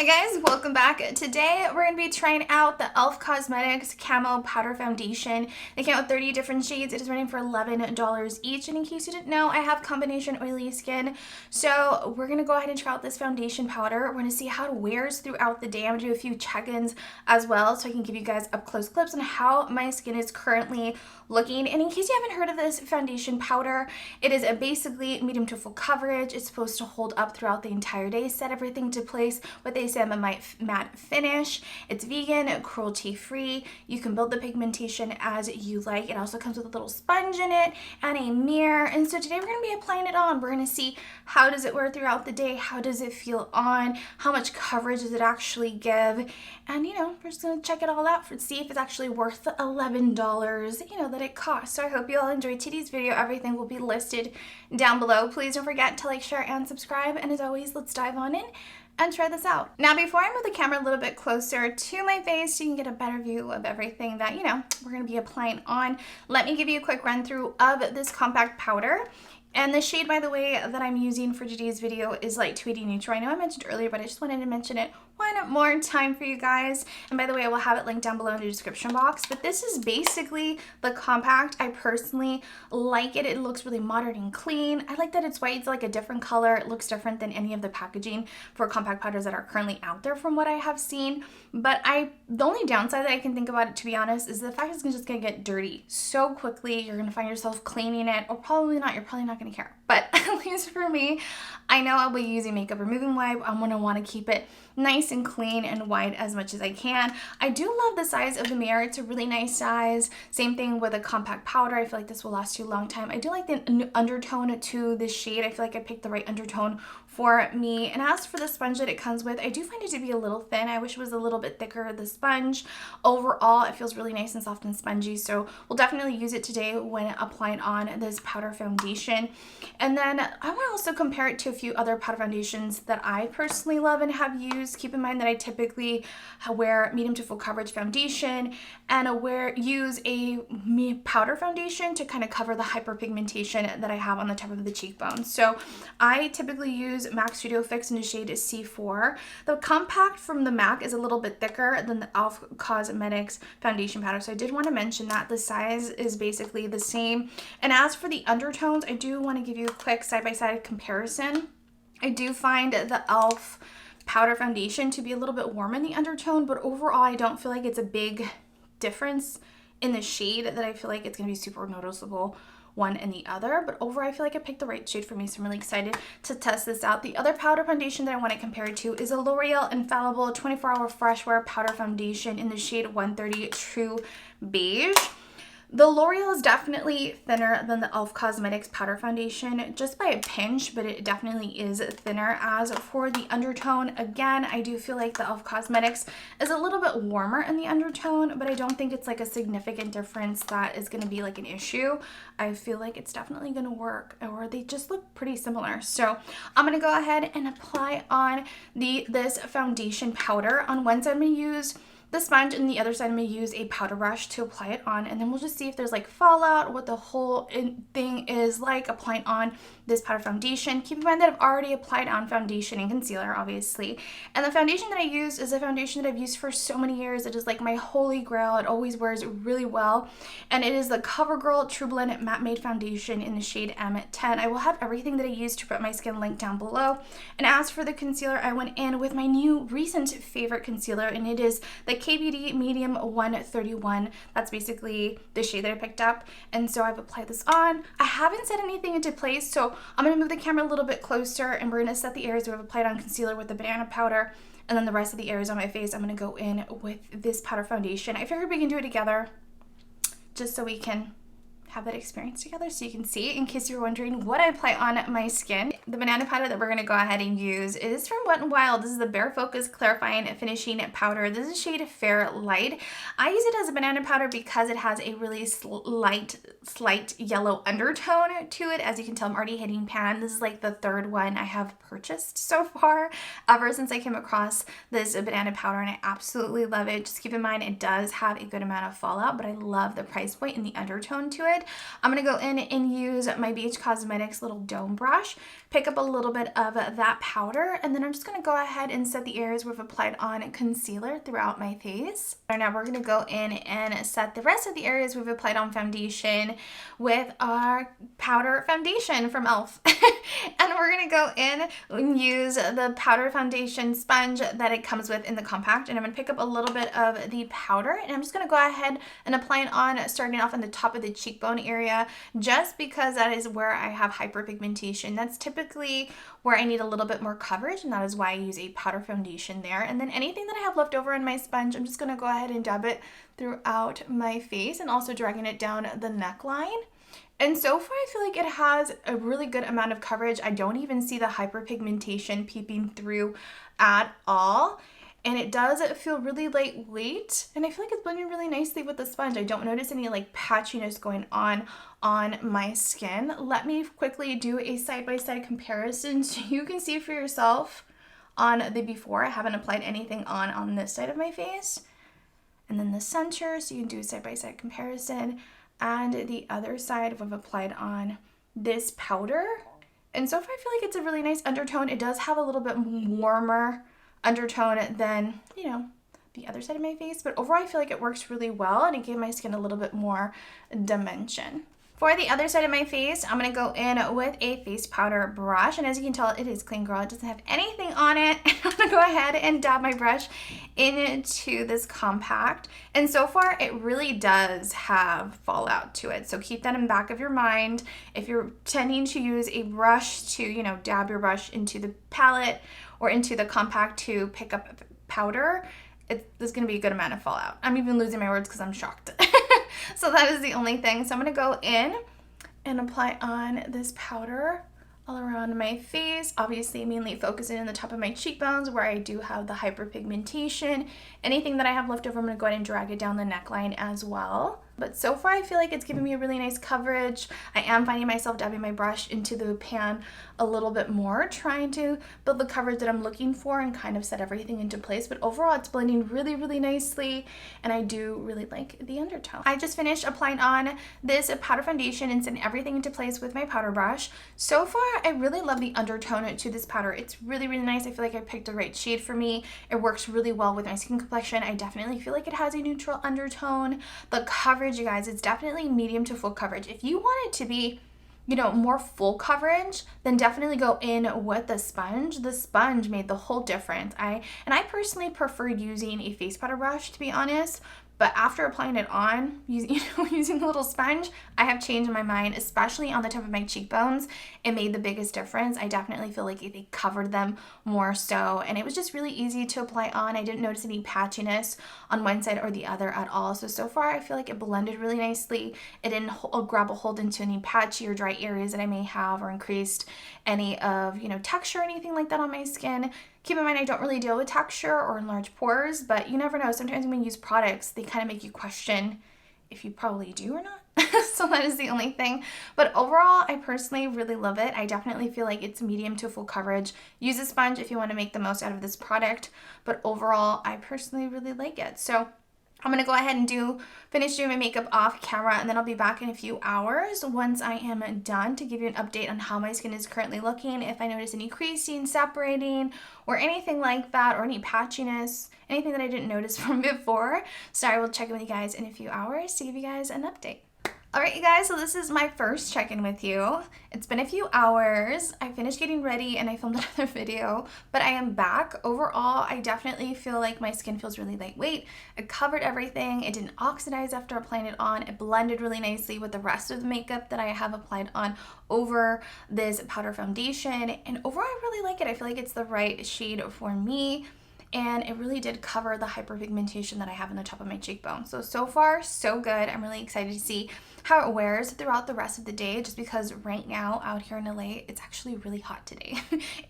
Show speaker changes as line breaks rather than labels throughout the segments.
Guys, welcome back. Today we're going to be trying out the e.l.f. Cosmetics Camo Powder Foundation. They came out with 30 different shades. It is running for $11 each. And in case you didn't know, I have combination oily skin. So we're going to go ahead and try out this foundation powder. We're going to see how it wears throughout the day. I'm going to do a few check-ins as well so I can give you guys up close clips on how my skin is currently looking. And in case you haven't heard of this foundation powder, it is basically medium to full coverage. It's supposed to hold up throughout the entire day, set everything to place with a semi-matte finish. It's vegan, cruelty-free. You can build the pigmentation as you like. It also comes with a little sponge in it and a mirror. And so today we're going to be applying it on. We're going to see how does it wear throughout the day, how does it feel on, how much coverage does it actually give, and we're just going to check it all out to see if it's actually worth the $11 that it costs. So I hope you all enjoyed today's video. Everything will be listed down below. Please don't forget to like, share, and subscribe. And as always, let's dive on in and try this out. Now, before I move the camera a little bit closer to my face so you can get a better view of everything that, we're gonna be applying on, let me give you a quick run through of this compact powder. And the shade, by the way, that I'm using for today's video is Light 280 Neutral. I know I mentioned earlier, but I just wanted to mention it one more time for you guys. And by the way, I will have it linked down below in the description box. But this is basically the compact. I personally like it. It looks really modern and clean. I like that it's white. It's like a different color. It looks different than any of the packaging for compact powders that are currently out there from what I have seen. But the only downside that I can think about it, to be honest, is the fact it's just going to get dirty so quickly. You're going to find yourself cleaning it, or probably not. You're probably not going to care. But at least for me, I know I'll be using makeup removing wipe. I'm going to want to keep it nice and clean and white as much as I can. I do love the size of the mirror. It's a really nice size. Same thing with a compact powder. I feel like this will last you a long time. I do like the undertone to this shade. I feel like I picked the right undertone for me. And as for the sponge that it comes with, I do find it to be a little thin. I wish it was a little bit thicker, the sponge. Overall, it feels really nice and soft and spongy. So we'll definitely use it today when applying on this powder foundation. And then I want to also compare it to a few other powder foundations that I personally love and have used. Keep in mind that I typically wear medium to full coverage foundation and use a powder foundation to kind of cover the hyperpigmentation that I have on the top of the cheekbone. So I typically use MAC Studio Fix in the shade C4. The compact from the MAC is a little bit thicker than the e.l.f. Cosmetics foundation powder. So I did want to mention that the size is basically the same. And as for the undertones, I do want to give you a quick side-by-side comparison. I do find the e.l.f. powder foundation to be a little bit warm in the undertone, but overall I don't feel like it's a big difference in the shade that I feel like it's going to be super noticeable one and the other. But overall I feel like I picked the right shade for me, so I'm really excited to test this out. The other powder foundation that I want to compare it to is a L'Oreal Infallible 24-Hour Fresh Wear Powder Foundation in the shade 130 True Beige. The L'Oreal is definitely thinner than the e.l.f. Cosmetics powder foundation, just by a pinch, but it definitely is thinner. As for the undertone, again, I do feel like the e.l.f. Cosmetics is a little bit warmer in the undertone, but I don't think it's like a significant difference that is going to be like an issue. I feel like it's definitely going to work, or they just look pretty similar. So I'm going to go ahead and apply on this foundation powder. On one side I'm going to use the sponge, and the other side I'm going to use a powder brush to apply it on, and then we'll just see if there's like fallout, what the whole thing is like applying on this powder foundation. Keep in mind that I've already applied on foundation and concealer, obviously, and the foundation that I used is a foundation that I've used for so many years. It is like my holy grail. It always wears really well, and it is the CoverGirl True Blend Matte Made Foundation in the shade M10. I will have everything that I used to prep my skin linked down below. And as for the concealer, I went in with my new recent favorite concealer, and it is the KBD Medium 131. That's basically the shade that I picked up. And so I've applied this on. I haven't set anything into place, so I'm going to move the camera a little bit closer, and we're going to set the areas where I've applied on concealer with the banana powder, and then the rest of the areas on my face I'm going to go in with this powder foundation. I figured we can do it together just so we can have that experience together, so you can see in case you're wondering what I apply on my skin. The banana powder that we're going to go ahead and use is from Wet n Wild. This is the Bare Focus Clarifying Finishing Powder. This is shade Fair Light. I use it as a banana powder because it has a really slight yellow undertone to it. As you can tell, I'm already hitting pan. This is like the third one I have purchased so far ever since I came across this banana powder, and I absolutely love it. Just keep in mind it does have a good amount of fallout, but I love the price point and the undertone to it. I'm going to go in and use my BH Cosmetics little dome brush pick up a little bit of that powder, and then I'm just going to go ahead and set the areas where I've applied on concealer throughout my face. And now we're going to go in and set the rest of the areas we've applied on foundation with our powder foundation from e.l.f. And we're going to go in and use the powder foundation sponge that it comes with in the compact, and I'm going to pick up a little bit of the powder, and I'm just going to go ahead and apply it on, starting off on the top of the cheekbone area, just because that is where I have hyperpigmentation. That's typically where I need a little bit more coverage, and that is why I use a powder foundation there. And then anything that I have left over in my sponge, I'm just going to go ahead and dab it throughout my face, and also dragging it down the neckline. And so far, I feel like it has a really good amount of coverage. I don't even see the hyperpigmentation peeping through at all. And it does feel really lightweight. And I feel like it's blending really nicely with the sponge. I don't notice any like patchiness going on my skin. Let me quickly do a side-by-side comparison so you can see for yourself on the before. I haven't applied anything on this side of my face. And then the center, so you can do a side-by-side comparison. And the other side we've applied on this powder. And so far I feel like it's a really nice undertone. It does have a little bit warmer undertone than, you know, the other side of my face. But overall I feel like it works really well, and it gave my skin a little bit more dimension. For the other side of my face, I'm going to go in with a face powder brush. And as you can tell, it is clean, girl. It doesn't have anything on it. I'm going to go ahead and dab my brush into this compact. And so far, it really does have fallout to it. So keep that in the back of your mind. If you're tending to use a brush to, you know, dab your brush into the palette or into the compact to pick up powder, there's going to be a good amount of fallout. I'm even losing my words because I'm shocked. So that is the only thing. So I'm going to go in and apply on this powder all around my face, obviously mainly focusing on the top of my cheekbones where I do have the hyperpigmentation. Anything that I have left over, I'm going to go ahead and drag it down the neckline as well. But so far I feel like it's giving me a really nice coverage. I am finding myself dabbing my brush into the pan a little bit more, trying to build the coverage that I'm looking for and kind of set everything into place. But overall it's blending really, really nicely, and I do really like the undertone. I just finished applying on this powder foundation and setting everything into place with my powder brush. So far I really love the undertone to this powder. It's really, really nice. I feel like I picked the right shade for me. It works really well with my skin complexion. I definitely feel like it has a neutral undertone. The coverage, you guys, it's definitely medium to full coverage. If you want it to be, you know, more full coverage, then definitely go in with the sponge. The sponge made the whole difference. I personally prefer using a face powder brush, to be honest. But after applying it on, using the little sponge, I have changed my mind, especially on the top of my cheekbones. It made the biggest difference. I definitely feel like they covered them more so. And it was just really easy to apply on. I didn't notice any patchiness on one side or the other at all. So far, I feel like it blended really nicely. It didn't grab a hold into any patchy or dry areas that I may have, or increased any of, you know, texture or anything like that on my skin. Keep in mind, I don't really deal with texture or enlarged pores, but you never know. Sometimes when you use products, they kind of make you question if you probably do or not. So that is the only thing. But overall, I personally really love it. I definitely feel like it's medium to full coverage. Use a sponge if you want to make the most out of this product. But overall, I personally really like it. So I'm going to go ahead and finish doing my makeup off camera, and then I'll be back in a few hours once I am done to give you an update on how my skin is currently looking, if I notice any creasing, separating, or anything like that, or any patchiness, anything that I didn't notice from before. So I will check in with you guys in a few hours to give you guys an update. Alright you guys, so this is my first check-in with you. It's been a few hours. I finished getting ready and I filmed another video, but I am back. Overall, I definitely feel like my skin feels really lightweight. It covered everything. It didn't oxidize after applying it on. It blended really nicely with the rest of the makeup that I have applied on over this powder foundation. And overall, I really like it. I feel like it's the right shade for me. And it really did cover the hyperpigmentation that I have in the top of my cheekbone. So far, so good. I'm really excited to see how it wears throughout the rest of the day, just because right now out here in LA, it's actually really hot today.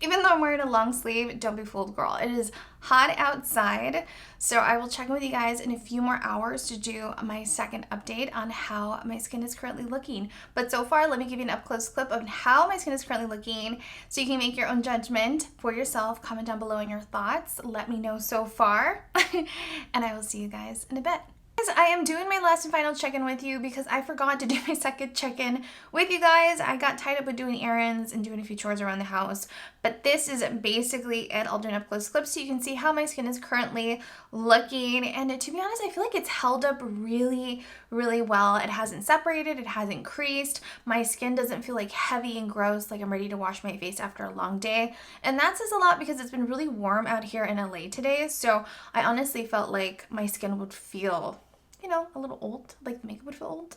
Even though I'm wearing a long sleeve, don't be fooled, girl. It is hot outside. So I will check in with you guys in a few more hours to do my second update on how my skin is currently looking. But so far, let me give you an up-close clip of how my skin is currently looking so you can make your own judgment for yourself. Comment down below on your thoughts. Let me know so far. And I will see you guys in a bit. I am doing my last and final check-in with you because I forgot to do my second check-in with you guys. I got tied up with doing errands and doing a few chores around the house, but this is basically it. I'll do an up-close clip so you can see how my skin is currently looking, and to be honest, I feel like it's held up really, really well. It hasn't separated, it hasn't creased. My skin doesn't feel like heavy and gross, like I'm ready to wash my face after a long day, and that says a lot because it's been really warm out here in LA today, so I honestly felt like my skin would feel, you know, a little old, like the makeup would feel old.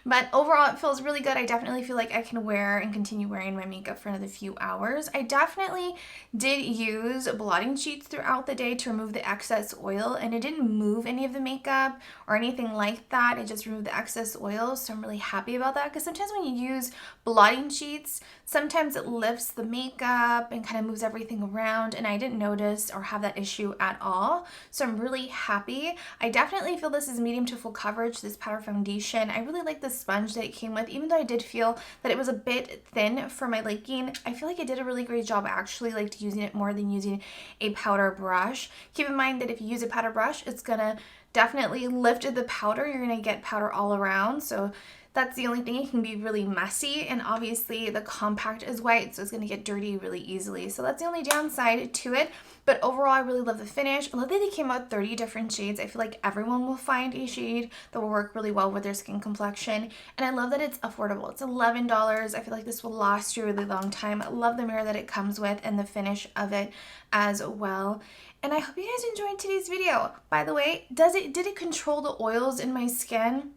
But overall, it feels really good. I definitely feel like I can wear and continue wearing my makeup for another few hours. I definitely did use blotting sheets throughout the day to remove the excess oil, and it didn't move any of the makeup or anything like that. It just removed the excess oil, so I'm really happy about that, because sometimes when you use blotting sheets, sometimes it lifts the makeup and kind of moves everything around, and I didn't notice or have that issue at all, so I'm really happy. I definitely feel this is medium to full coverage, this powder foundation. I really like the sponge that it came with, even though I did feel that it was a bit thin for my liking. I feel like I did a really great job. I actually liked using it more than using a powder brush. Keep in mind that if you use a powder brush, it's gonna definitely lift the powder. You're gonna get powder all around, so that's the only thing. It can be really messy, and obviously the compact is white, so it's going to get dirty really easily. So that's the only downside to it. But overall, I really love the finish. I love that they came out 30 different shades. I feel like everyone will find a shade that will work really well with their skin complexion. And I love that it's affordable. It's $11. I feel like this will last you a really long time. I love the mirror that it comes with and the finish of it as well. And I hope you guys enjoyed today's video. By the way, did it control the oils in my skin?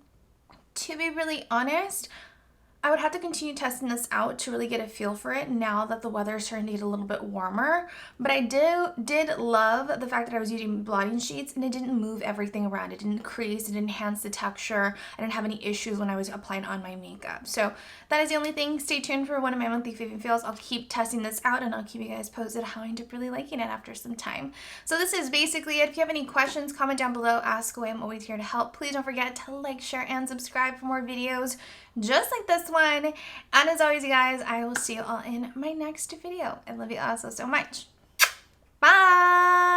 To be really honest, I would have to continue testing this out to really get a feel for it now that the weather is starting to get a little bit warmer. But I did love the fact that I was using blotting sheets and it didn't move everything around. It didn't crease, it didn't enhance the texture. I didn't have any issues when I was applying on my makeup. So that is the only thing. Stay tuned for one of my monthly fave and fails. I'll keep testing this out and I'll keep you guys posted how I end up really liking it after some time. So this is basically it. If you have any questions, comment down below, ask away. I'm always here to help. Please don't forget to like, share, and subscribe for more videos just like this one. And as always, you guys, I will see you all in my next video. I love you all so much. Bye!